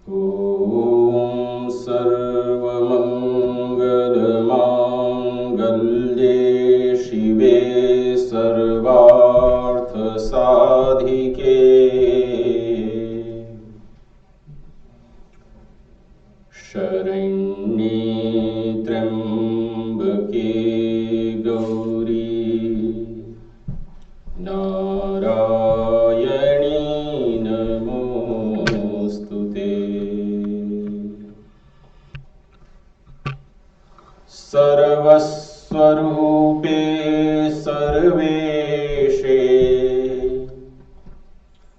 ॐ सर्वमङ्गलमाङ्गल्ये शिवे सर्वार्थसाधिके शरण्ये त्र्यम्बके गौरी नारायणी नमोस्तुते। सर्वस्वरूपे सर्वेशे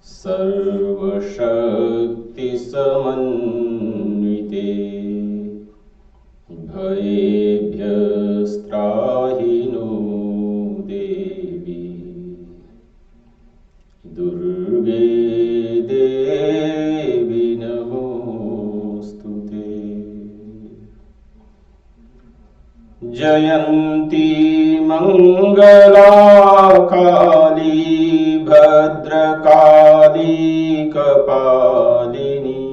सर्वशक्तिसमन्विते भयेभ्यस्त्राहि नो देवी दुर्गे देवी नमोस्तुते। जयन्ती मंगला काली भद्रकाली कपालिनी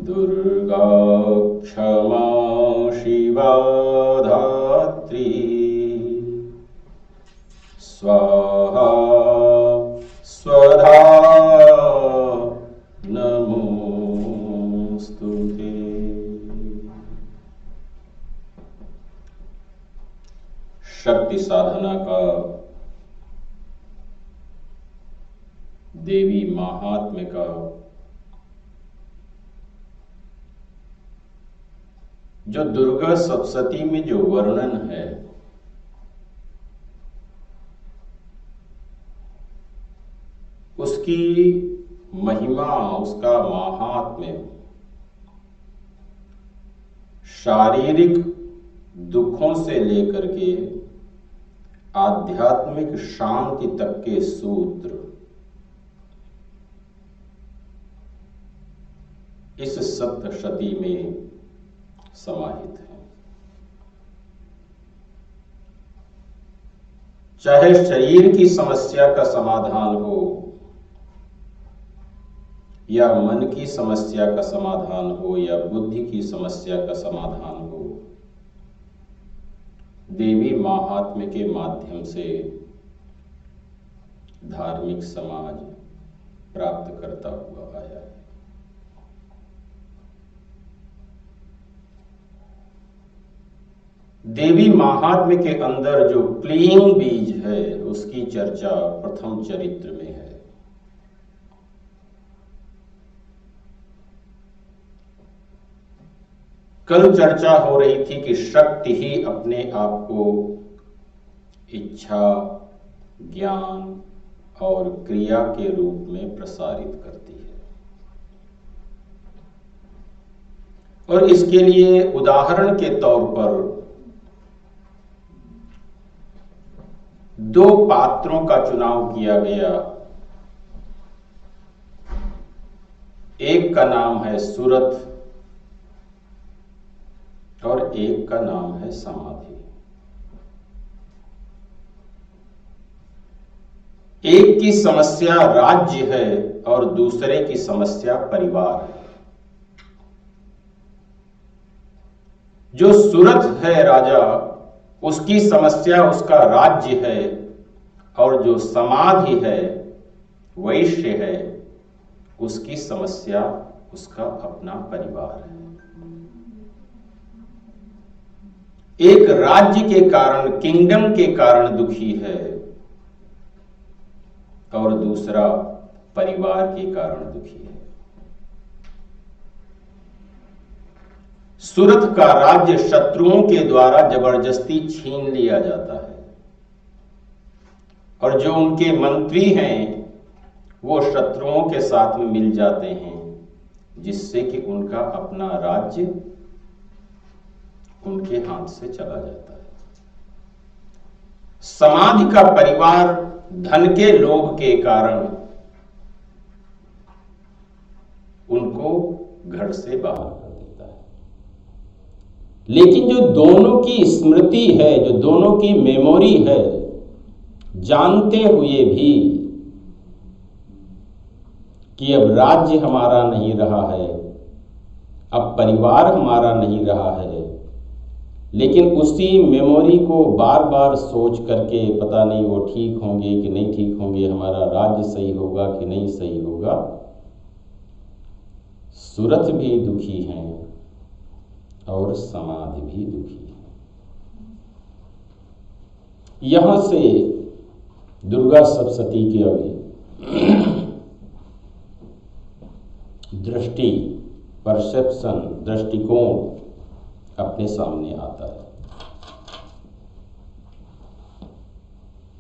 दुर्गा क्षमा शिवा धात्री स्वाहा स्वधा नमोस्तुते। शक्ति साधना का देवी महात्म्य का जो दुर्गा सप्तशती में जो वर्णन है उसकी महिमा, उसका महात्म्य शारीरिक दुखों से लेकर के आध्यात्मिक शांति तक के सूत्र इस सप्तशती में समाहित हैं। चाहे शरीर की समस्या का समाधान हो या मन की समस्या का समाधान हो या बुद्धि की समस्या का समाधान हो, देवी महात्म्य के माध्यम से धार्मिक समाज प्राप्त करता हुआ आया है। देवी महात्म्य के अंदर जो क्लीन बीज है उसकी चर्चा प्रथम चरित्र में है। कल चर्चा हो रही थी कि शक्ति ही अपने आप को इच्छा, ज्ञान और क्रिया के रूप में प्रसारित करती है और इसके लिए उदाहरण के तौर पर दो पात्रों का चुनाव किया गया। एक का नाम है सुरथ और एक का नाम है समाधि। एक की समस्या राज्य है और दूसरे की समस्या परिवार है। जो सुरथ है राजा, उसकी समस्या उसका राज्य है और जो समाधि है, वैश्य है, उसकी समस्या उसका अपना परिवार है। एक राज्य के कारण, किंगडम के कारण दुखी है और दूसरा परिवार के कारण दुखी है। सुरथ का राज्य शत्रुओं के द्वारा जबरदस्ती छीन लिया जाता है और जो उनके मंत्री हैं वो शत्रुओं के साथ में मिल जाते हैं, जिससे कि उनका अपना राज्य उनके हाथ से चला जाता है। समाधि का परिवार धन के लोभ के कारण उनको घर से बाहर कर देता है। लेकिन जो दोनों की स्मृति है, जो दोनों की मेमोरी है, जानते हुए भी कि अब राज्य हमारा नहीं रहा है, अब परिवार हमारा नहीं रहा है, लेकिन उसी मेमोरी को बार बार सोच करके पता नहीं वो ठीक होंगे कि नहीं ठीक होंगे, हमारा राज्य सही होगा कि नहीं सही होगा, सुरथ भी दुखी हैं और समाधि भी दुखी है। यहां से दुर्गा सप्तशती के अभी दृष्टि, परसेप्शन, दृष्टिकोण अपने सामने आता है।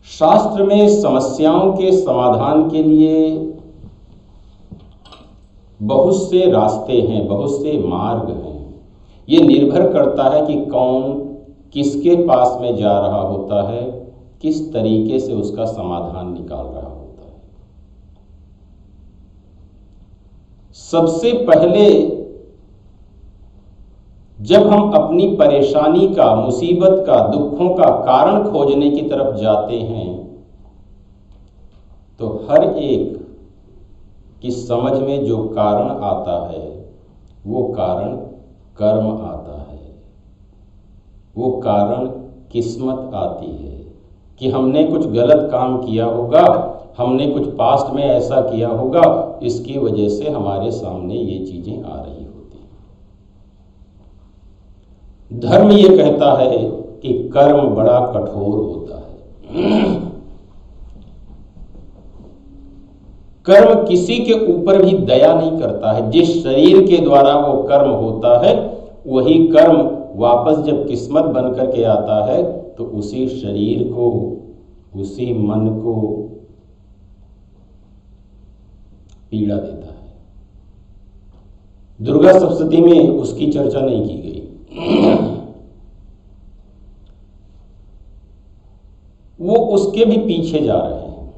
शास्त्र में समस्याओं के समाधान के लिए बहुत से रास्ते हैं, बहुत से मार्ग हैं। ये निर्भर करता है कि कौन किसके पास में जा रहा होता है, किस तरीके से उसका समाधान निकाल रहा होता है। सबसे पहले जब हम अपनी परेशानी का, मुसीबत का, दुखों का कारण खोजने की तरफ जाते हैं तो हर एक की समझ में जो कारण आता है वो कारण कर्म आता है, वो कारण किस्मत आती है कि हमने कुछ गलत काम किया होगा, हमने कुछ पास्ट में ऐसा किया होगा, इसकी वजह से हमारे सामने ये चीजें आ रही होती हैं। धर्म ये कहता है कि कर्म बड़ा कठोर होता है। कर्म किसी के ऊपर भी दया नहीं करता है। जिस शरीर के द्वारा वो कर्म होता है वही कर्म वापस जब किस्मत बन करके आता है तो उसी शरीर को, उसी मन को पीड़ा देता है। दुर्गा सप्तशती में उसकी चर्चा नहीं की गई। वो उसके भी पीछे जा रहे हैं,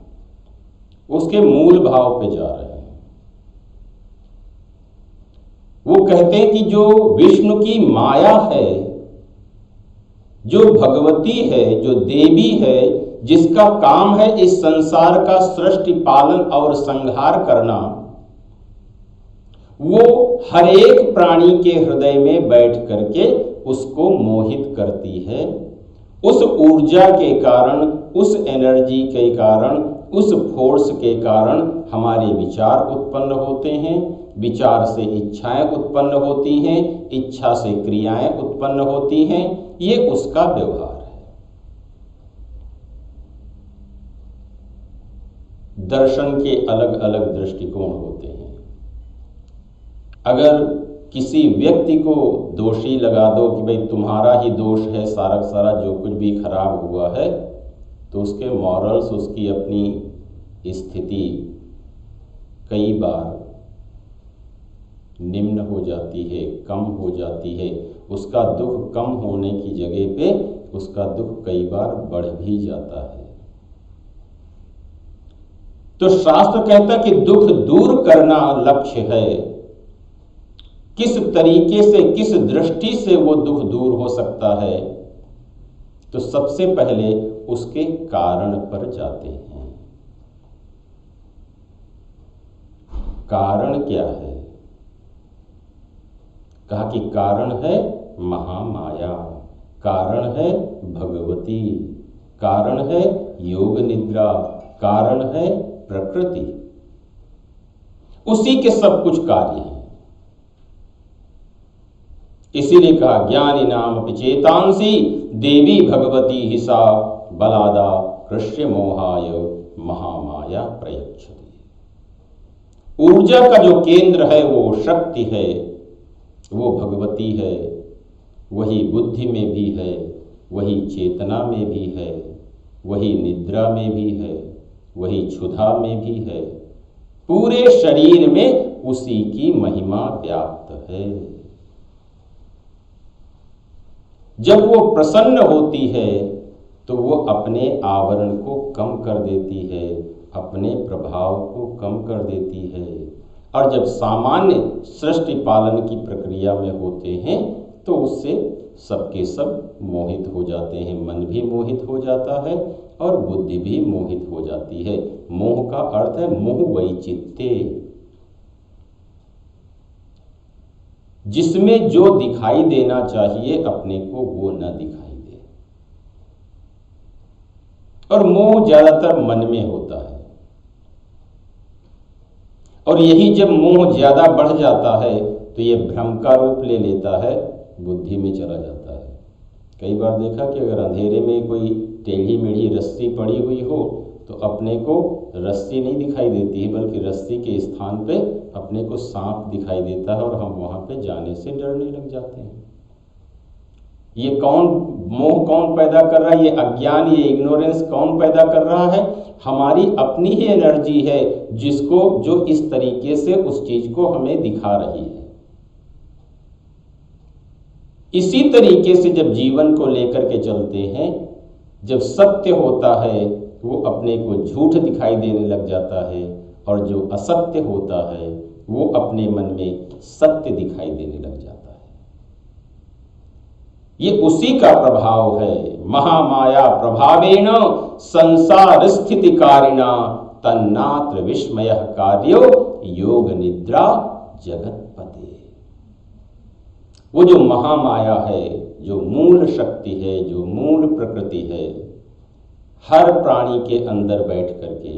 उसके मूल भाव पे जा रहे हैं। वो कहते हैं कि जो विष्णु की माया है, जो भगवती है, जो देवी है, जिसका काम है इस संसार का सृष्टि, पालन और संहार करना, वो हर एक प्राणी के हृदय में बैठ करके उसको मोहित करती है। उस ऊर्जा के कारण, उस एनर्जी के कारण, उस फोर्स के कारण हमारे विचार उत्पन्न होते हैं, विचार से इच्छाएं उत्पन्न होती हैं, इच्छा से क्रियाएं उत्पन्न होती हैं। ये उसका व्यवहार है। दर्शन के अलग अलग दृष्टिकोण होते हैं। अगर किसी व्यक्ति को दोषी लगा दो कि भाई तुम्हारा ही दोष है, सारा का सारा जो कुछ भी खराब हुआ है, तो उसके मॉरल्स, उसकी अपनी स्थिति कई बार निम्न हो जाती है, कम हो जाती है। उसका दुख कम होने की जगह पे उसका दुख कई बार बढ़ भी जाता है। तो शास्त्र कहता कि दुख दूर करना लक्ष्य है। किस तरीके से, किस दृष्टि से वो दुख दूर हो सकता है? तो सबसे पहले उसके कारण पर जाते हैं। कारण क्या है? कहा कि कारण है महामाया, कारण है भगवती, कारण है योग निद्रा, कारण है प्रकृति। उसी के सब कुछ कार्य हैं। इसीलिए कहा ज्ञानी नाम चेतांसी देवी भगवती हिसा बलादा कृष्य मोहाय महामाया प्रयच्छति। ऊर्जा का जो केंद्र है वो शक्ति है, वो भगवती है। वही बुद्धि में भी है, वही चेतना में भी है, वही निद्रा में भी है, वही क्षुधा में भी है। पूरे शरीर में उसी की महिमा व्याप्त है। जब वो प्रसन्न होती है तो वो अपने आवरण को कम कर देती है, अपने प्रभाव को कम कर देती है। और जब सामान्य सृष्टि पालन की प्रक्रिया में होते हैं तो उससे सबके सब मोहित हो जाते हैं। मन भी मोहित हो जाता है और बुद्धि भी मोहित हो जाती है। मोह का अर्थ है मोह वैचित्ते, जिसमें जो दिखाई देना चाहिए अपने को वो न दिखाई दे। और मोह ज्यादातर मन में होता है, और यही जब मोह ज्यादा बढ़ जाता है तो ये भ्रम का रूप ले लेता है, बुद्धि में चला जाता है। कई बार देखा कि अगर अंधेरे में कोई टेढ़ी मेढ़ी रस्सी पड़ी हुई हो तो अपने को रस्सी नहीं दिखाई देती है, बल्कि रस्सी के स्थान पे अपने को सांप दिखाई देता है और हम वहां पे जाने से डरने लग जाते हैं। ये मोह कौन पैदा कर रहा है? ये अज्ञान, ये इग्नोरेंस कौन पैदा कर रहा है? हमारी अपनी ही एनर्जी है जो इस तरीके से उस चीज को हमें दिखा रही है। इसी तरीके से जब जीवन को लेकर के चलते हैं, जब सत्य होता है वो अपने को झूठ दिखाई देने लग जाता है, और जो असत्य होता है वो अपने मन में सत्य दिखाई देने लग जाता है। ये उसी का प्रभाव है। महामाया प्रभावेण संसार स्थिति कारिणा तन्नात्र विस्मय कार्यो योग निद्रा जगतपते। वो जो महामाया है, जो मूल शक्ति है, जो मूल प्रकृति है, हर प्राणी के अंदर बैठ करके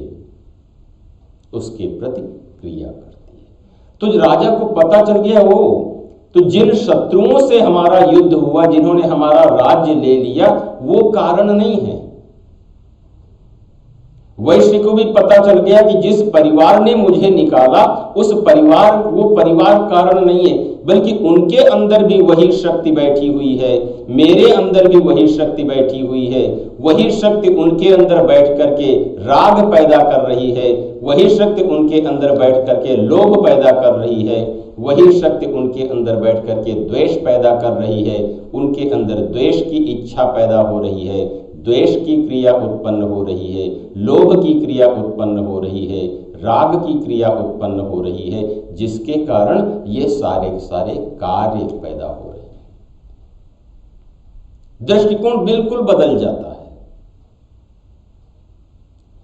उसके प्रति क्रिया करती है। तो राजा को पता चल गया तो जिन शत्रुओं से हमारा युद्ध हुआ, जिन्होंने हमारा राज्य ले लिया, वो कारण नहीं है। वैश्य को भी पता चल गया कि जिस परिवार ने मुझे निकाला वो परिवार कारण नहीं है, बल्कि उनके अंदर भी वही शक्ति बैठी हुई है, मेरे अंदर भी वही शक्ति बैठी हुई है। वही शक्ति उनके अंदर बैठ करके राग पैदा कर रही है, वही शक्ति उनके अंदर बैठ करके लोभ पैदा कर रही है, वही शक्ति उनके अंदर बैठ करके द्वेष पैदा कर रही है। उनके अंदर द्वेष की इच्छा पैदा हो रही है, द्वेष की क्रिया उत्पन्न हो रही है, लोभ की क्रिया उत्पन्न हो रही है, राग की क्रिया उत्पन्न हो रही है, जिसके कारण ये सारे कार्य पैदा हो रहे हैं। दृष्टिकोण बिल्कुल बदल जाता है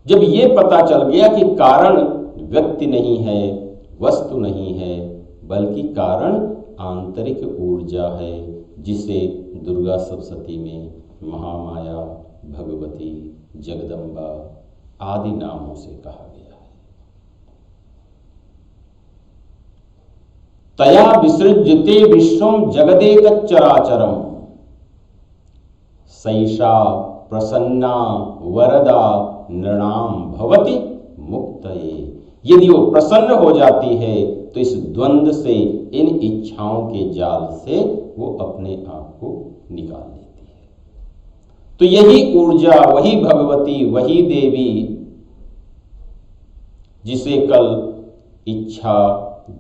जब ये पता चल गया कि कारण व्यक्ति नहीं है, वस्तु नहीं है, बल्कि कारण आंतरिक ऊर्जा है, जिसे दुर्गा सप्तशती में महामाया, भगवती, जगदम्बा आदि नामों से कहा गया है। तया विसृज्यते विश्वम जगदेतच्चराचरम सैषा प्रसन्ना वरदा नृणाम भवति मुक्तये। यदि वो प्रसन्न हो जाती है तो इस द्वंद्व से, इन इच्छाओं के जाल से वो अपने आप को निकाल लेती है। तो यही ऊर्जा, वही भगवती, वही देवी, जिसे कल इच्छा,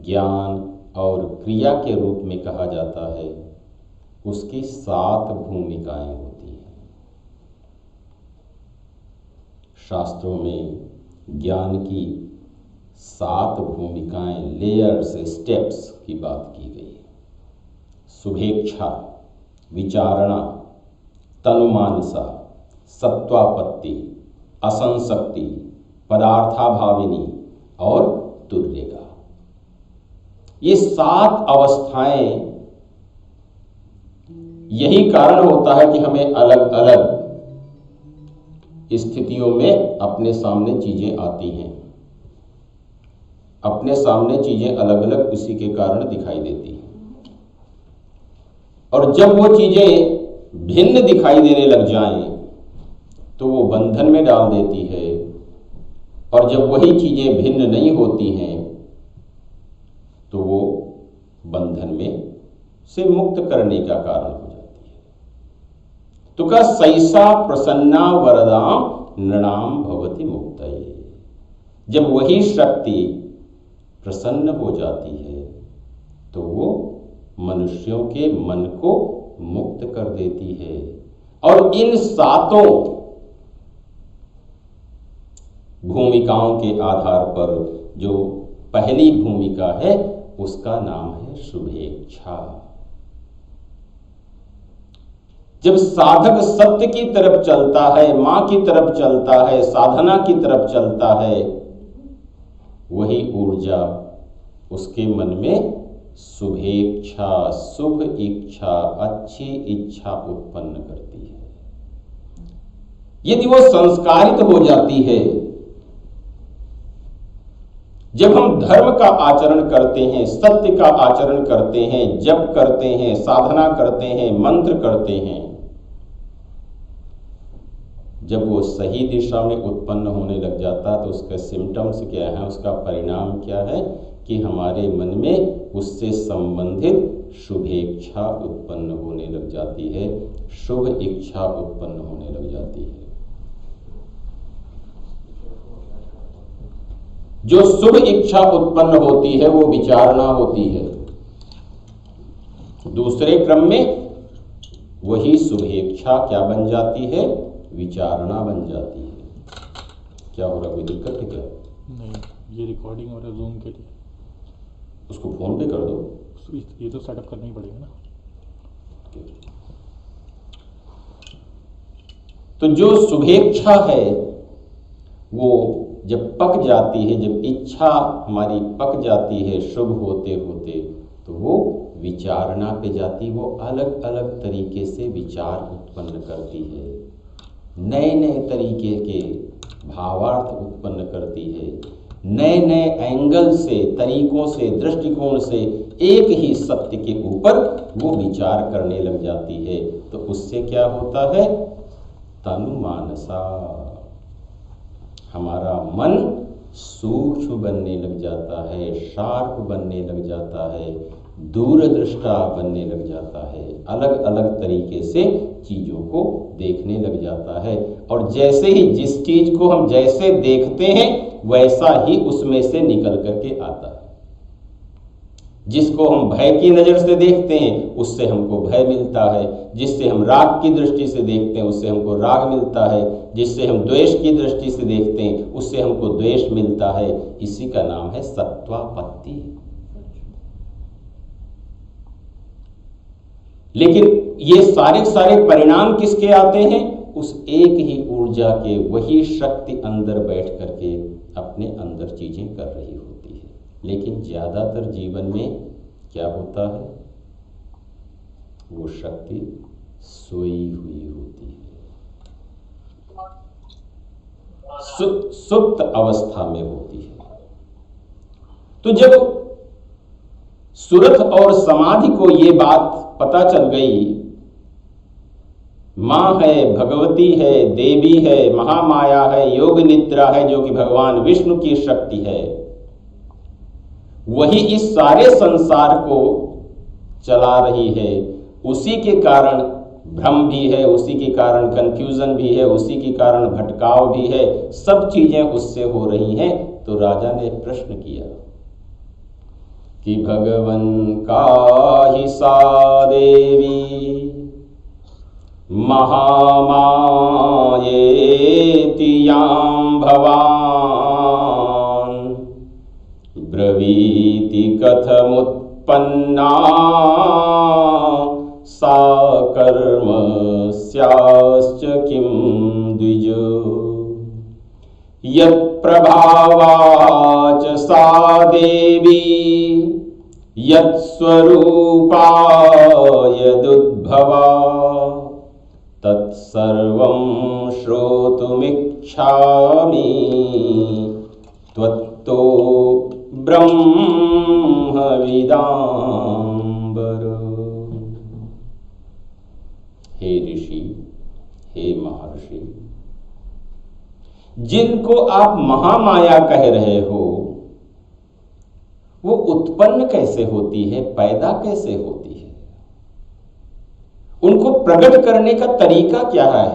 ज्ञान और क्रिया के रूप में कहा जाता है, उसकी 7 भूमिकाएं होती हैं। शास्त्रों में ज्ञान की 7 भूमिकाएं, लेयर्स, स्टेप्स की बात की गई है। शुभेच्छा, विचारणा, तनुमानसा, सत्वापत्ति, असंशक्ति, पदार्थाभाविनी और तुर्यगा। ये 7 अवस्थाएं, यही कारण होता है कि हमें अलग अलग स्थितियों में अपने सामने चीजें आती हैं। अपने सामने चीजें अलग अलग उसी के कारण दिखाई देती हैं, और जब वो चीजें भिन्न दिखाई देने लग जाएं तो वो बंधन में डाल देती है, और जब वही चीजें भिन्न नहीं होती हैं तो वो बंधन में से मुक्त करने का कारण हो जाती है। तो का सैषा प्रसन्ना वरदाम नृणाम भवति मुक्तये। जब वही शक्ति प्रसन्न हो जाती है तो वो मनुष्यों के मन को मुक्त कर देती है। और इन 7 भूमिकाओं के आधार पर जो पहली भूमिका है उसका नाम है शुभेच्छा। जब साधक सत्य की तरफ चलता है, मां की तरफ चलता है, साधना की तरफ चलता है, वही ऊर्जा उसके मन में शुभेच्छा, शुभ इच्छा, अच्छी इच्छा उत्पन्न करती है। यदि वो संस्कारित हो जाती है, जब हम धर्म का आचरण करते हैं, सत्य का आचरण करते हैं, जप करते हैं, साधना करते हैं, मंत्र करते हैं, जब वो सही दिशा में उत्पन्न होने लग जाता है तो उसके सिम्टम्स क्या है, उसका परिणाम क्या है कि हमारे मन में उससे संबंधित शुभेच्छा उत्पन्न होने लग जाती है, शुभ इच्छा उत्पन्न होने लग जाती है। जो शुभ इच्छा उत्पन्न होती है वो विचारणा होती है। दूसरे क्रम में वही शुभेच्छा क्या बन जाती है, विचारणा बन जाती है। क्या हो रहा, कोई दिक्कत है क्या? नहीं, ये रिकॉर्डिंग हो रहा है जूम के लिए। उसको फोन पे कर दो। ये तो सेटअप करना ही पड़ेगा ना। तो जो शुभेच्छा है वो जब पक जाती है, जब इच्छा हमारी पक जाती है शुभ होते होते, तो वो विचारणा पे जाती, वो अलग अलग तरीके से विचार उत्पन्न करती है, नए नए तरीके के भावार्थ उत्पन्न करती है, नए नए एंगल से, तरीकों से, दृष्टिकोण से एक ही सत्य के ऊपर वो विचार करने लग जाती है। तो उससे क्या होता है, तनु मानसा, हमारा मन सूक्ष्म बनने लग जाता है, शार्प बनने लग जाता है, दूरदृष्टा बनने लग जाता है, अलग अलग तरीके से चीजों को देखने लग जाता है। और जैसे ही जिस चीज को हम जैसे देखते हैं वैसा ही उसमें से निकल करके आता है। जिसको हम भय की नजर से देखते हैं उससे हमको भय मिलता है, जिससे हम राग की दृष्टि से देखते हैं उससे हमको राग मिलता है, जिससे हम द्वेष की दृष्टि से देखते हैं उससे हमको द्वेष मिलता है। इसी का नाम है सत्वापत्ति। लेकिन ये सारे परिणाम किसके आते हैं, उस एक ही ऊर्जा के, वही शक्ति अंदर बैठ करके अपने अंदर चीजें कर रही होती है। लेकिन ज्यादातर जीवन में क्या होता है, वो शक्ति सोई हुई होती है, सुप्त अवस्था में होती है। तो जब सुरथ और समाधि को ये बात पता चल गई, मां है, भगवती है, देवी है, महामाया है, योग निद्रा है, जो कि भगवान विष्णु की शक्ति है, वही इस सारे संसार को चला रही है, उसी के कारण भ्रम भी है, उसी के कारण कंफ्यूजन भी है, उसी के कारण भटकाव भी है, सब चीजें उससे हो रही हैं। तो राजा ने प्रश्न किया कि भगवन का ही सा देवी महामायेति यां भवान ब्रवीति कथमुत्पन्ना सा कर्मस्याश्च किं द्विज यत्प्रभावाच सा देवी यत्स्वरूपा यदुद्भवा तत्सर्वं श्रोतुमिच्छामि त्वत्तो ब्रह्मविदाम्बर। हे ऋषि, हे महर्षि, जिनको आप महामाया कह रहे हो वो उत्पन्न कैसे होती है, पैदा कैसे होती है, उनको प्रकट करने का तरीका क्या है,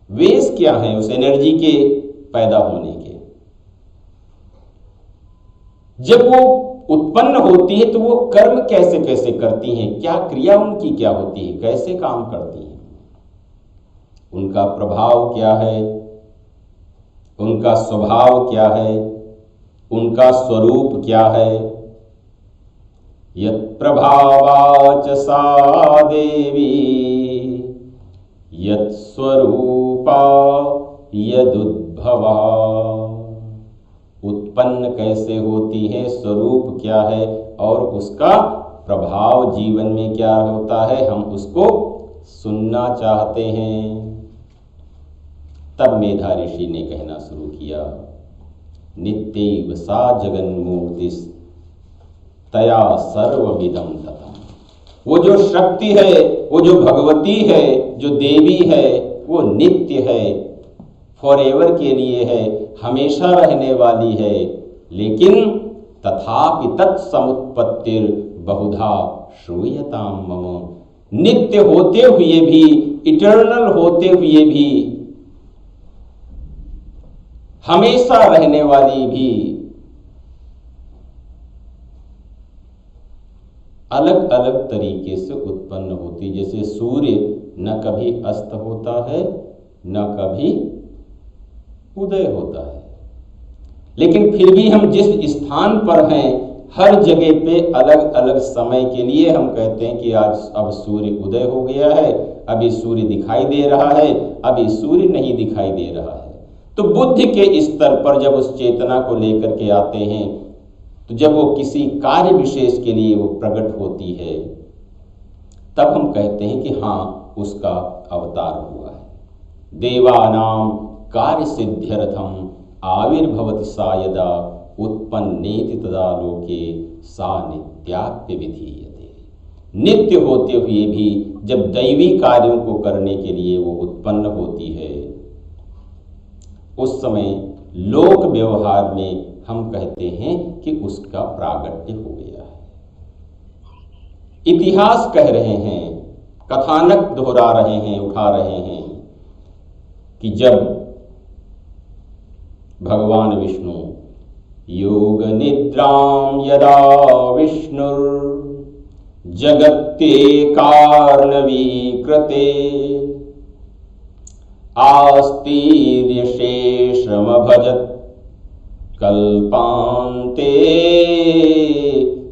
वेश क्या है उस एनर्जी के पैदा होने के। जब वो उत्पन्न होती है तो वो कर्म कैसे कैसे करती हैं, क्या क्रिया उनकी क्या होती है, कैसे काम करती हैं, उनका प्रभाव क्या है, उनका स्वभाव क्या है, उनका स्वरूप क्या है। यत्प्रभावाच सा देवी यत्स्वरूपा यदुद्भवा, उत्पन्न कैसे होती है, स्वरूप क्या है और उसका प्रभाव जीवन में क्या होता है, हम उसको सुनना चाहते हैं। तब मेधा ऋषि ने कहना शुरू किया, नित्यैव सा जगन्मूर्तिस् तया सर्वमिदं ततम्। वो जो शक्ति है, वो जो भगवती है, जो देवी है, वो नित्य है, फॉरएवर के लिए है, हमेशा रहने वाली है। लेकिन तथापि तत्समुत्पत्तिर बहुधा श्रूयताम मम, नित्य होते हुए भी, इटर्नल होते हुए भी, हमेशा रहने वाली भी, अलग अलग तरीके से उत्पन्न होती। जैसे सूर्य न कभी अस्त होता है, न कभी उदय होता है, लेकिन फिर भी हम जिस स्थान पर हैं, हर जगह पे अलग अलग समय के लिए हम कहते हैं कि आज अब सूर्य उदय हो गया है, अभी सूर्य दिखाई दे रहा है, अभी सूर्य नहीं दिखाई दे रहा है। तो बुद्धि के स्तर पर जब उस चेतना को लेकर के आते हैं, तो जब वो किसी कार्य विशेष के लिए वो प्रकट होती है, तब हम कहते हैं कि हाँ, उसका अवतार हुआ है। देवानाम कार्य सिद्ध्यर्थम आविर्भवति सा यदा उत्पन्नेति तदा लोके सा नित्याप्य विधीयते। नित्य होते हुए भी जब दैवी कार्यों को करने के लिए वो उत्पन्न होती है, उस समय लोक व्यवहार में हम कहते हैं कि उसका प्रागट्य हो गया है। इतिहास कह रहे हैं, कथानक दोहरा रहे हैं, उठा रहे हैं कि जब भगवान विष्णु योग निद्राम यदा विष्णुर जगत्ते कार्णवी कृते आस्तीर्य शेषमभजत् कल्पान्ते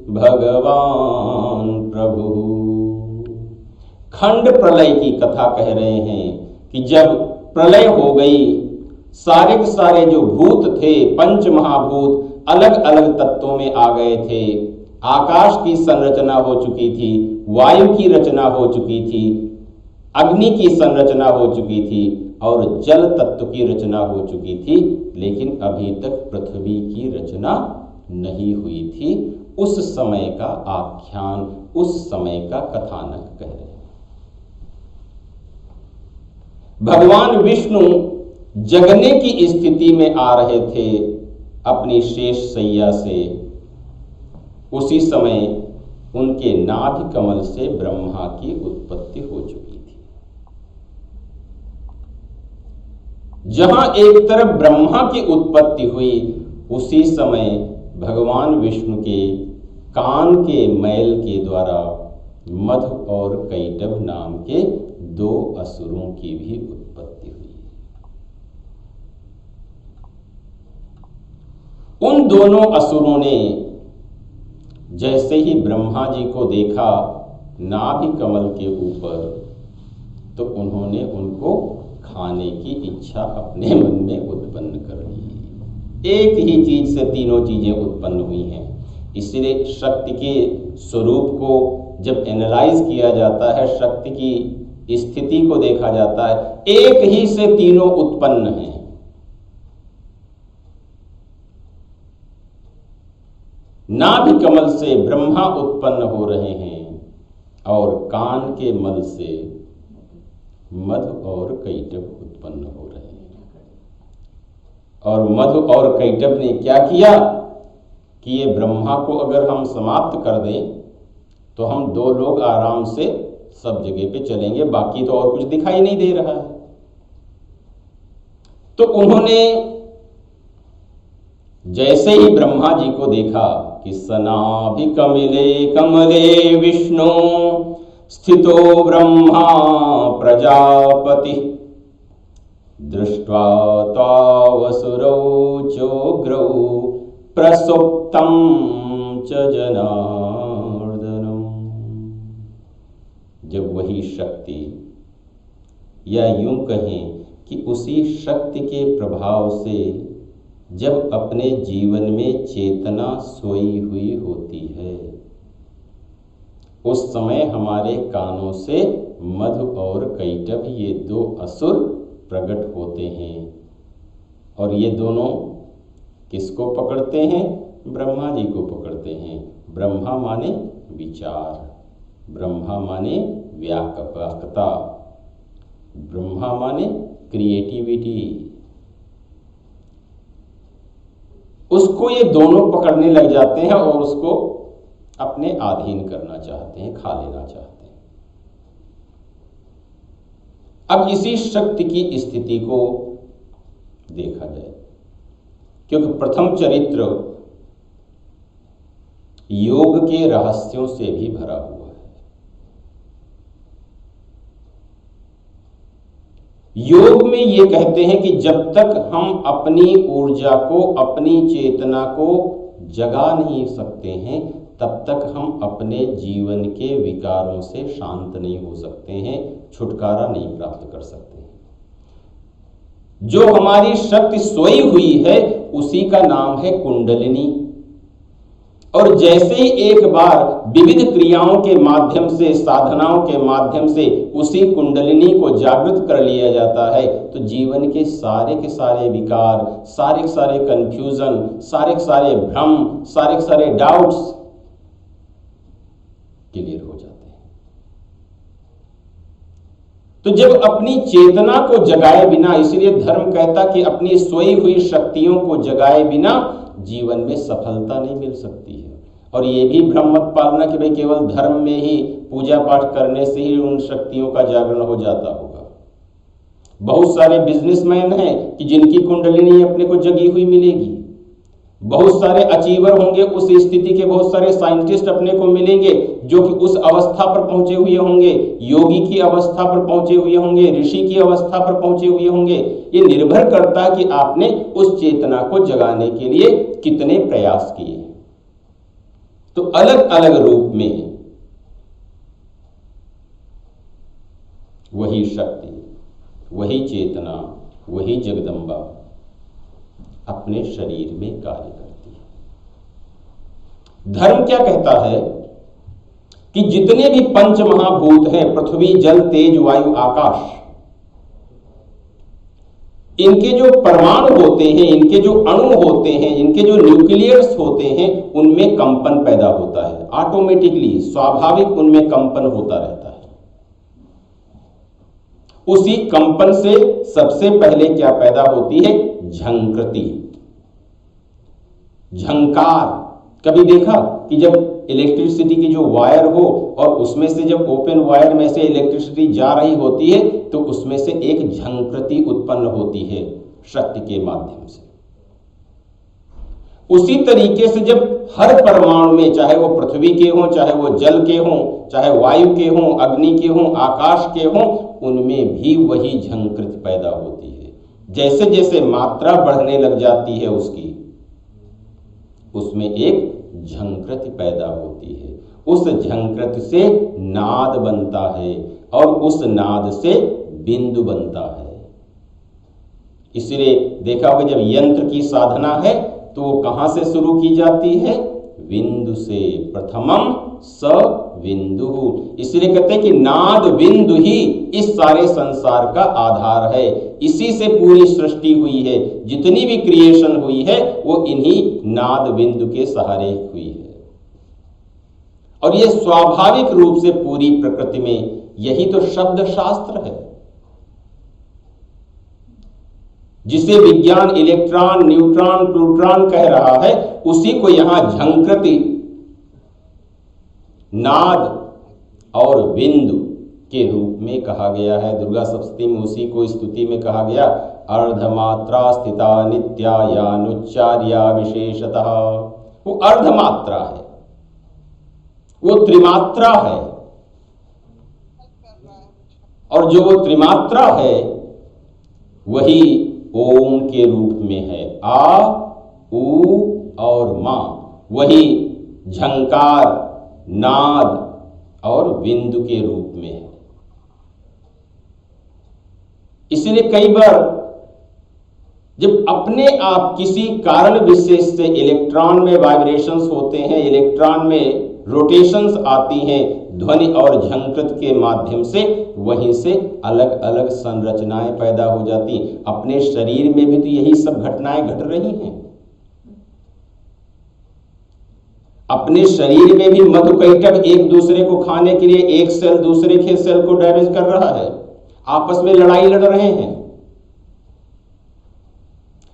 भगवान प्रभु। खंड प्रलय की कथा कह रहे हैं कि जब प्रलय हो गई, सारे के सारे जो भूत थे, पंच महाभूत अलग अलग तत्वों में आ गए थे। आकाश की संरचना हो चुकी थी, वायु की रचना हो चुकी थी, अग्नि की संरचना हो चुकी थी और जल तत्व की रचना हो चुकी थी, लेकिन अभी तक पृथ्वी की रचना नहीं हुई थी। उस समय का आख्यान, उस समय का कथानक कह रहे हैं। भगवान विष्णु जगने की स्थिति में आ रहे थे अपनी शेष शैया से। उसी समय उनके नाभि कमल से ब्रह्मा की उत्पत्ति हो चुकी थी। जहां एक तरफ ब्रह्मा की उत्पत्ति हुई, उसी समय भगवान विष्णु के कान के मैल के द्वारा मधु और कैटभ नाम के दो असुरों की भी उत्पत्ति हुई। उन दोनों असुरों ने जैसे ही ब्रह्मा जी को देखा नाभि कमल के ऊपर, तो उन्होंने उनको खाने की इच्छा अपने मन में उत्पन्न कर ली। एक ही चीज से तीनों चीजें उत्पन्न हुई हैं। इसलिए शक्ति के स्वरूप को जब एनालाइज किया जाता है, शक्ति की स्थिति को देखा जाता है, एक ही से तीनों उत्पन्न हैं। नाभि कमल से ब्रह्मा उत्पन्न हो रहे हैं और कान के मल से मधु और कैटभ उत्पन्न हो रहे हैं। और मधु और कैटभ ने क्या किया कि ये ब्रह्मा को अगर हम समाप्त कर दें तो हम दो लोग आराम से सब जगह पे चलेंगे, बाकी तो और कुछ दिखाई नहीं दे रहा है। तो उन्होंने जैसे ही ब्रह्मा जी को देखा कि सनाभि कमले कमले विष्णु स्थितो ब्रह्मा प्रजापति दृष्ट्वा तावसुरौ चोग्रौ प्रसुप्तं च जनार्दनम्। जब वही शक्ति, या यूं कहें कि उसी शक्ति के प्रभाव से जब अपने जीवन में चेतना सोई हुई होती है, उस समय हमारे कानों से मधु और कैटभ ये दो असुर प्रकट होते हैं और ये दोनों किसको पकड़ते हैं? ब्रह्मा जी को पकड़ते हैं। ब्रह्मा माने विचार, ब्रह्मा माने व्यापकता, ब्रह्मा माने क्रिएटिविटी। उसको ये दोनों पकड़ने लग जाते हैं और उसको अपने अधीन करना चाहते हैं, खा लेना चाहते हैं। अब इसी शक्ति की स्थिति को देखा जाए, क्योंकि प्रथम चरित्र योग के रहस्यों से भी भरा हुआ है। योग में ये कहते हैं कि जब तक हम अपनी ऊर्जा को, अपनी चेतना को जगा नहीं सकते हैं, तब तक हम अपने जीवन के विकारों से शांत नहीं हो सकते हैं, छुटकारा नहीं प्राप्त कर सकते हैं। जो हमारी शक्ति सोई हुई है उसी का नाम है कुंडलिनी। और जैसे ही एक बार विविध क्रियाओं के माध्यम से, साधनाओं के माध्यम से उसी कुंडलिनी को जागृत कर लिया जाता है, तो जीवन के सारे विकार, सारे कंफ्यूजन, सारे भ्रम, सारे डाउट्स क्लियर हो जाते हैं। तो जब अपनी चेतना को जगाए बिना, इसलिए धर्म कहता कि अपनी सोई हुई शक्तियों को जगाए बिना जीवन में सफलता नहीं मिल सकती है। और ये भी भ्रम मत पालना कि भाई केवल धर्म में ही पूजा पाठ करने से ही उन शक्तियों का जागरण हो जाता होगा। बहुत सारे बिजनेसमैन हैं कि जिनकी कुंडलिनी अपने को जगी हुई मिलेगी। बहुत सारे अचीवर होंगे, उस स्थिति के बहुत सारे साइंटिस्ट अपने को मिलेंगे जो कि उस अवस्था पर पहुंचे हुए होंगे, योगी की अवस्था पर पहुंचे हुए होंगे, ऋषि की अवस्था पर पहुंचे हुए होंगे। ये निर्भर करता है कि आपने उस चेतना को जगाने के लिए कितने प्रयास किए। तो अलग अलग रूप में वही शक्ति, वही चेतना, वही जगदम्बा अपने शरीर में कार्य करती है। धर्म क्या कहता है कि जितने भी पंच महाभूत हैं, पृथ्वी, जल, तेज, वायु, आकाश, इनके जो परमाणु होते हैं, इनके जो अणु होते हैं, इनके जो न्यूक्लियर्स होते हैं, उनमें कंपन पैदा होता है। ऑटोमेटिकली, स्वाभाविक उनमें कंपन होता रहता है। उसी कंपन से सबसे पहले क्या पैदा होती है? झंकृति, झंकार। कभी देखा कि जब इलेक्ट्रिसिटी की जो वायर हो और उसमें से जब ओपन वायर में से इलेक्ट्रिसिटी जा रही होती है तो उसमें से एक झंकृति उत्पन्न होती है शक्ति के माध्यम से। उसी तरीके से जब हर परमाणु में, चाहे वो पृथ्वी के हों, चाहे वो जल के हों, चाहे वायु के हों, अग्नि के हों, आकाश के हों, उनमें भी वही झंकृति पैदा होती है। जैसे जैसे मात्रा बढ़ने लग जाती है उसमें एक झंकृति पैदा होती है। उस झंकृति से नाद बनता है और उस नाद से बिंदु बनता है। इसलिए देखा होगा जब यंत्र की साधना है तो वो कहां से शुरू की जाती है? बिंदु से। प्रथमम स बिंदु। इसलिए कहते हैं कि नाद बिंदु ही इस सारे संसार का आधार है। इसी से पूरी सृष्टि हुई है। जितनी भी क्रिएशन हुई है वो इन्हीं नाद बिंदु के सहारे हुई है। और ये स्वाभाविक रूप से पूरी प्रकृति में, यही तो शब्द शास्त्र है जिसे विज्ञान इलेक्ट्रॉन, न्यूट्रॉन, प्लूट्रॉन कह रहा है, उसी को यहां झंकृति, नाद और बिंदु के रूप में कहा गया है। दुर्गा सप्तमी में उसी को स्तुति में कहा गया, अर्धमात्रा स्थिता नित्या यानुच्चार्या विशेषतः। वो अर्धमात्रा है, वो त्रिमात्रा है, और जो वो त्रिमात्रा है वही ओम के रूप में है। आ, ऊ और मा, वही झंकार, नाद और बिंदु के रूप में है। इसलिए कई बार जब अपने आप किसी कारण विशेष से इलेक्ट्रॉन में वाइब्रेशंस होते हैं, इलेक्ट्रॉन में रोटेशंस आती हैं ध्वनि और झंकृत के माध्यम से, वहीं से अलग अलग संरचनाएं पैदा हो जाती। अपने शरीर में भी तो यही सब घटनाएं घट रही हैं। अपने शरीर में भी मधुकैटभ एक दूसरे को खाने के लिए एक सेल दूसरे के सेल को डैमेज कर रहा है, आपस में लड़ाई लड़ रहे हैं।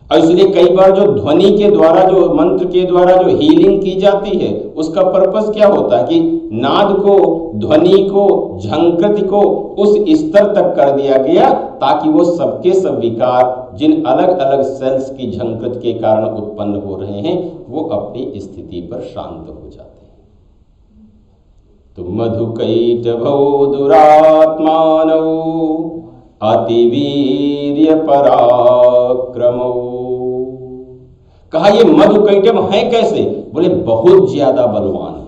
और इसलिए कई बार जो ध्वनि के द्वारा, जो मंत्र के द्वारा जो हीलिंग की जाती है, उसका पर्पस क्या होता है कि नाद को, ध्वनि को, झंकृति को उस स्तर तक कर दिया गया ताकि वो सबके सब विकार जिन अलग अलग सेल्स की झंकृत के कारण उत्पन्न हो रहे हैं वो अपनी स्थिति पर शांत हो जाते हैं। तो मधुकैटभौ दुरात्मानौ अतिवीर्य पराक्रमौ। कहा ये मधुकैटभ है कैसे? बोले बहुत ज्यादा बलवान है।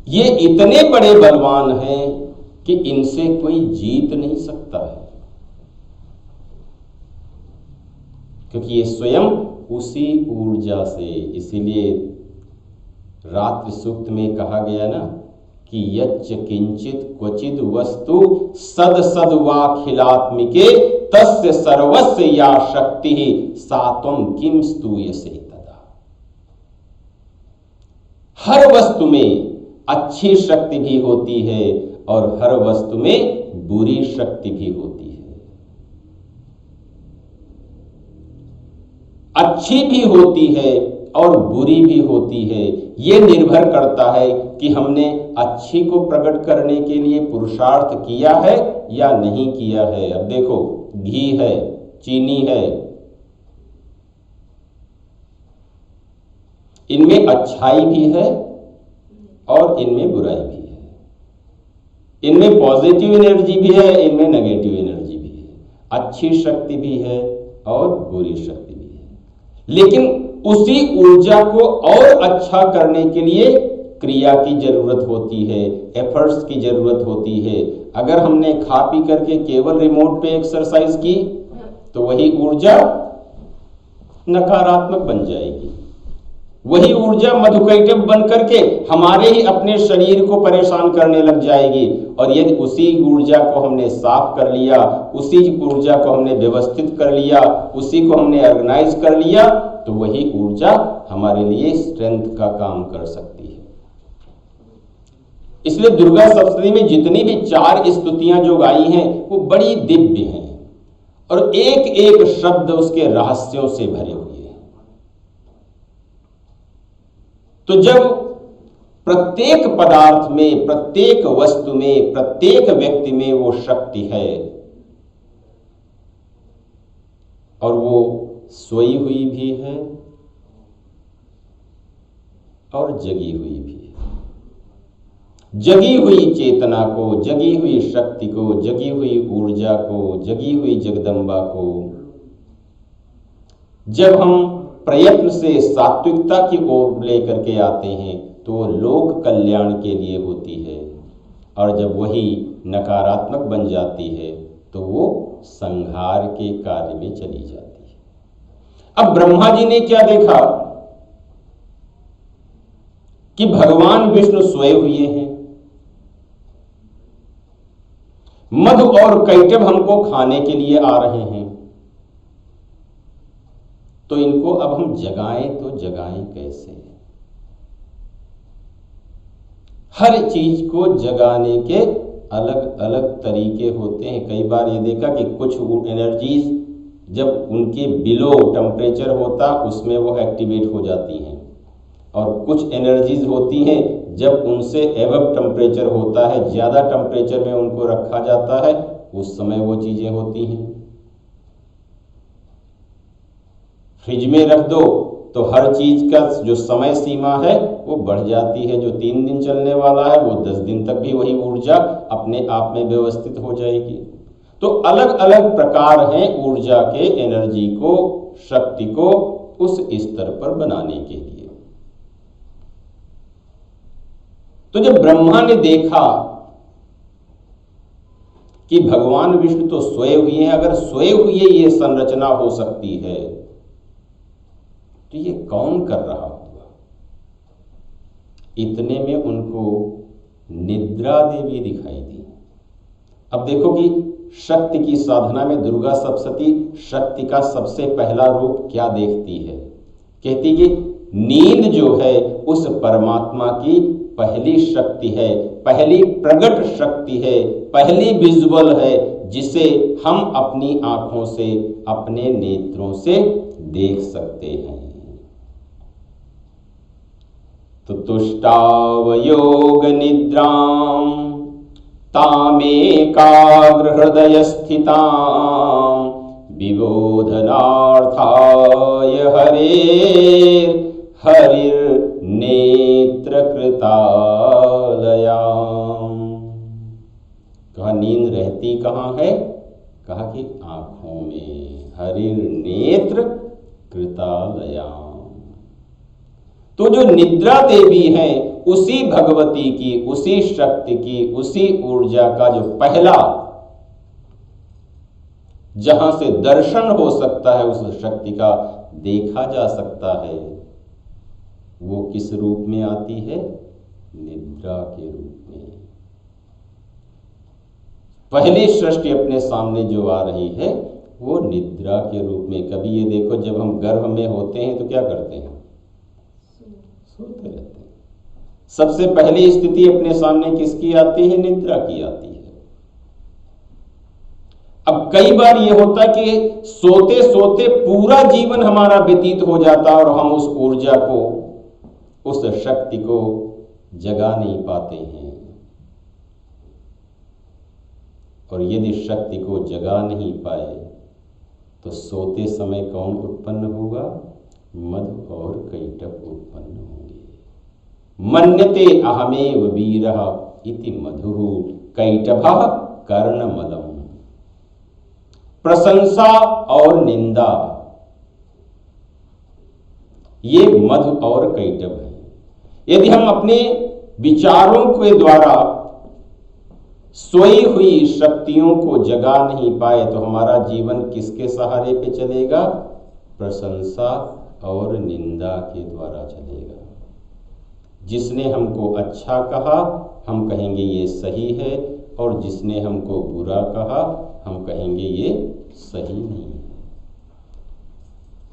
ये इतने बड़े बलवान हैं कि इनसे कोई जीत नहीं सकता है, क्योंकि ये स्वयं उसी ऊर्जा से। इसीलिए रात्रि सूक्त में कहा गया ना कि यच्च किंचित क्वचिद वस्तु सद सद वा खिलात्मिके तस्य सर्वस्य या शक्ति सात्वम किम स्तूयसे तदा। हर वस्तु में अच्छी शक्ति भी होती है और हर वस्तु में बुरी शक्ति भी होती है। अच्छी भी होती है और बुरी भी होती है। ये निर्भर करता है कि हमने अच्छी को प्रकट करने के लिए पुरुषार्थ किया है या नहीं किया है। अब देखो, घी है, चीनी है, इनमें अच्छाई भी है और इनमें बुराई भी है। इनमें पॉजिटिव एनर्जी भी है, इनमें नेगेटिव एनर्जी भी है। अच्छी शक्ति भी है और बुरी शक्ति भी है। लेकिन उसी ऊर्जा को और अच्छा करने के लिए क्रिया की जरूरत होती है, एफर्ट्स की जरूरत होती है। अगर हमने खा पी करके केवल रिमोट पे एक्सरसाइज की तो वही ऊर्जा नकारात्मक बन जाएगी। वही ऊर्जा मधुकैटभ बन करके हमारे ही अपने शरीर को परेशान करने लग जाएगी। और यदि उसी ऊर्जा को हमने साफ कर लिया, उसी ऊर्जा को हमने व्यवस्थित कर लिया, उसी को हमने ऑर्गेनाइज कर लिया, तो वही ऊर्जा हमारे लिए स्ट्रेंथ का काम कर सकती है। इसलिए दुर्गा सप्तशती में जितनी भी 4 स्तुतियां जो गाई हैं वो बड़ी दिव्य हैं और एक एक शब्द उसके रहस्यों से भरे हुए हैं। तो जब प्रत्येक पदार्थ में, प्रत्येक वस्तु में, प्रत्येक व्यक्ति में वो शक्ति है और वो सोई हुई भी है और जगी हुई भी है। जगी हुई चेतना को, जगी हुई शक्ति को, जगी हुई ऊर्जा को, जगी हुई जगदम्बा को जब हम प्रयत्न से सात्विकता की ओर लेकर के आते हैं तो वो लोक कल्याण के लिए होती है। और जब वही नकारात्मक बन जाती है तो वो संहार के कार्य में चली जाती है। अब ब्रह्मा जी ने क्या देखा कि भगवान विष्णु सोए हुए हैं, मधु और कैटभ हमको खाने के लिए आ रहे हैं, तो इनको अब हम जगाएं तो जगाएं कैसे? हर चीज को जगाने के अलग अलग तरीके होते हैं। कई बार ये देखा कि कुछ एनर्जीज जब उनके बिलो टेम्परेचर होता उसमें वो एक्टिवेट हो जाती हैं, और कुछ एनर्जीज होती हैं जब उनसे एबव टेम्परेचर होता है, ज़्यादा टेम्परेचर में उनको रखा जाता है, उस समय वो चीज़ें होती हैं। फ्रिज में रख दो तो हर चीज़ का जो समय सीमा है वो बढ़ जाती है। जो 3 दिन चलने वाला है वो 10 दिन तक भी वही ऊर्जा अपने आप में व्यवस्थित हो जाएगी। तो अलग अलग प्रकार हैं ऊर्जा के, एनर्जी को, शक्ति को उस स्तर पर बनाने के लिए। तो जब ब्रह्मा ने देखा कि भगवान विष्णु तो सोए हुए हैं, अगर सोए हुए ये संरचना हो सकती है तो ये कौन कर रहा होगा? इतने में उनको निद्रा देवी दिखाई दी। अब देखो कि शक्ति की साधना में दुर्गा सप्तशती शक्ति का सबसे पहला रूप क्या देखती है? कहती कि नींद जो है उस परमात्मा की पहली शक्ति है, पहली प्रकट शक्ति है, पहली विजुअल है, जिसे हम अपनी आंखों से, अपने नेत्रों से देख सकते हैं। तो तुष्टाव योग निद्राम तामेकाग्र हृदय स्थितां विबोधनार्थाय हरिर्नेत्र कृतालयां। कहा नींद रहती कहाँ है? कहा कि आंखों में। हरिर्नेत्र कृतालयां। तो जो निद्रा देवी है उसी भगवती की, उसी शक्ति की, उसी ऊर्जा का जो पहला जहां से दर्शन हो सकता है, उस शक्ति का देखा जा सकता है, वो किस रूप में आती है? निद्रा के रूप में। पहली सृष्टि अपने सामने जो आ रही है वो निद्रा के रूप में। कभी ये देखो, जब हम गर्भ में होते हैं तो क्या करते हैं? सोते रहते हैं। सबसे पहली स्थिति अपने सामने किसकी आती है? निद्रा की आती है। अब कई बार यह होता है कि सोते सोते पूरा जीवन हमारा व्यतीत हो जाता है और हम उस ऊर्जा को, उस शक्ति को जगा नहीं पाते हैं। और यदि शक्ति को जगा नहीं पाए तो सोते समय कौन उत्पन्न होगा? मधु और कैटभ उत्पन्न होंगे। मन्यते अहमेव वीरः इति मधुः कैटभः कर्णमलम्। प्रशंसा और निंदा, ये मधु और कैटभ है। यदि हम अपने विचारों के द्वारा सोई हुई शक्तियों को जगा नहीं पाए तो हमारा जीवन किसके सहारे पे चलेगा? प्रशंसा और निंदा के द्वारा चलेगा। जिसने हमको अच्छा कहा हम कहेंगे ये सही है, और जिसने हमको बुरा कहा हम कहेंगे ये सही नहीं है।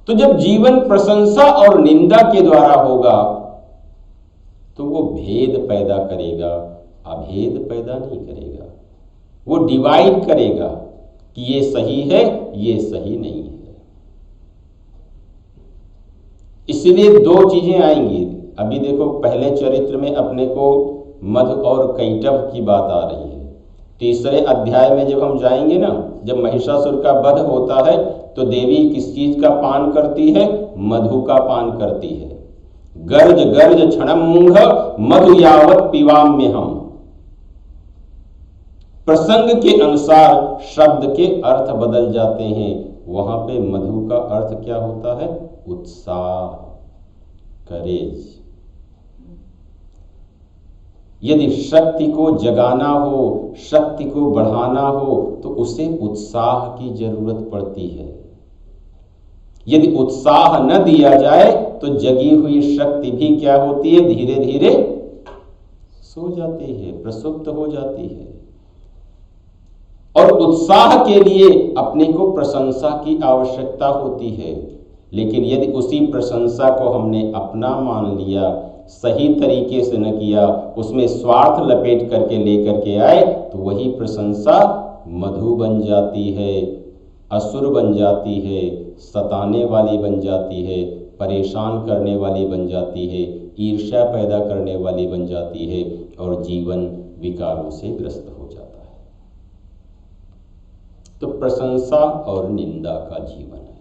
तो जब जीवन प्रशंसा और निंदा के द्वारा होगा तो वो भेद पैदा करेगा, अभेद पैदा नहीं करेगा। वो डिवाइड करेगा कि ये सही है, ये सही नहीं है। इसलिए दो चीजें आएंगी। अभी देखो पहले चरित्र में अपने को मधु और कैटभ की बात आ रही है। तीसरे अध्याय में जब हम जाएंगे ना, जब महिषासुर का वध होता है तो देवी किस चीज का पान करती है? मधु का पान करती है। गर्ज गर्ज क्षणम मूढ़ मधु यावत पिवाम्य हम। प्रसंग के अनुसार शब्द के अर्थ बदल जाते हैं। वहां पे मधु का अर्थ क्या होता है? उत्साह, करेज। यदि शक्ति को जगाना हो, शक्ति को बढ़ाना हो तो उसे उत्साह की जरूरत पड़ती है। यदि उत्साह न दिया जाए तो जगी हुई शक्ति भी क्या होती है? धीरे धीरे सो जाती है, प्रसुप्त हो जाती है। और उत्साह के लिए अपने को प्रशंसा की आवश्यकता होती है। लेकिन यदि उसी प्रशंसा को हमने अपना मान लिया, सही तरीके से न किया, उसमें स्वार्थ लपेट करके लेकर के आए तो वही प्रशंसा मधु बन जाती है, असुर बन जाती है, सताने वाली बन जाती है, परेशान करने वाली बन जाती है, ईर्ष्या पैदा करने वाली बन जाती है और जीवन विकारों से ग्रस्त हो जाता है। तो प्रशंसा और निंदा का जीवन है।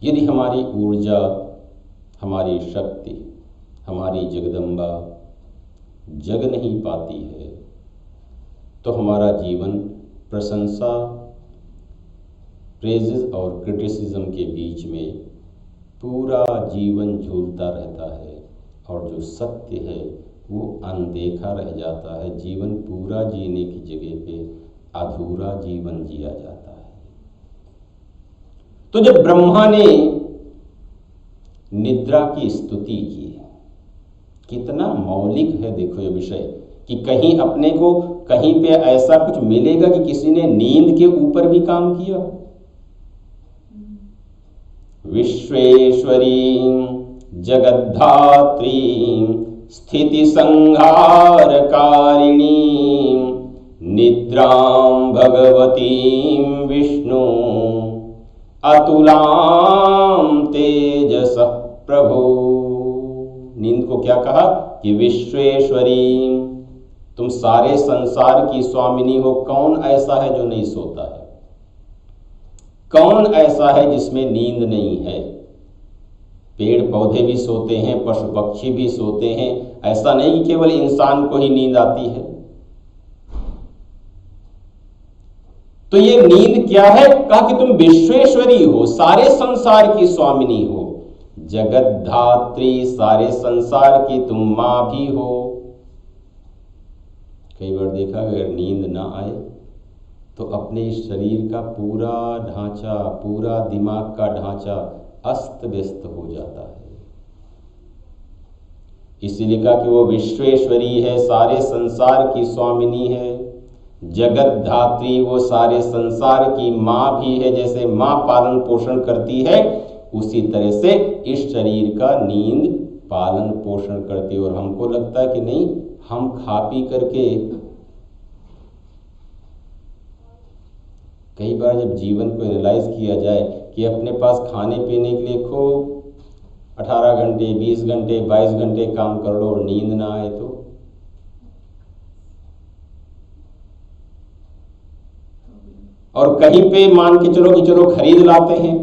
यदि हमारी ऊर्जा, हमारी शक्ति, हमारी जगदम्बा जग नहीं पाती है तो हमारा जीवन प्रशंसा, प्रेजेस और क्रिटिसिज्म के बीच में पूरा जीवन झूलता रहता है और जो सत्य है वो अनदेखा रह जाता है। जीवन पूरा जीने की जगह पे अधूरा जीवन जिया जाता है। तो जब ब्रह्मा ने निद्रा की स्तुति की है। कितना मौलिक है देखो ये विषय, कि कहीं अपने को कहीं पे ऐसा कुछ मिलेगा कि किसी ने नींद के ऊपर भी काम किया। विश्वेश्वरी जगद्धात्री स्थिति संहार कारिणी निद्रां भगवतीं विष्णु अतुलां तेजस प्रभो। नींद को क्या कहा कि विश्वेश्वरी, तुम सारे संसार की स्वामिनी हो। कौन ऐसा है जो नहीं सोता है? कौन ऐसा है जिसमें नींद नहीं है? पेड़ पौधे भी सोते हैं, पशु पक्षी भी सोते हैं। ऐसा नहीं कि केवल इंसान को ही नींद आती है। तो ये नींद क्या है? कहा कि तुम विश्वेश्वरी हो, सारे संसार की स्वामिनी हो। जगत धात्री, सारे संसार की तुम मां भी हो। कई बार देखा अगर नींद ना आए तो अपने शरीर का पूरा ढांचा, पूरा दिमाग का ढांचा अस्त व्यस्त हो जाता है। इसीलिए कहा कि वो विश्वेश्वरी है, सारे संसार की स्वामिनी है। जगत धात्री, वो सारे संसार की मां भी है। जैसे मां पालन पोषण करती है, उसी तरह से इस शरीर का नींद पालन पोषण करती है। और हमको लगता है कि नहीं, हम खा पी करके, कई बार जब जीवन को एनालाइज किया जाए कि अपने पास खाने पीने के लिए खूब 18 घंटे, 20 घंटे, 22 घंटे काम कर लो और नींद ना आए तो और कहीं पे मान के चलो कि चलो खरीद लाते हैं,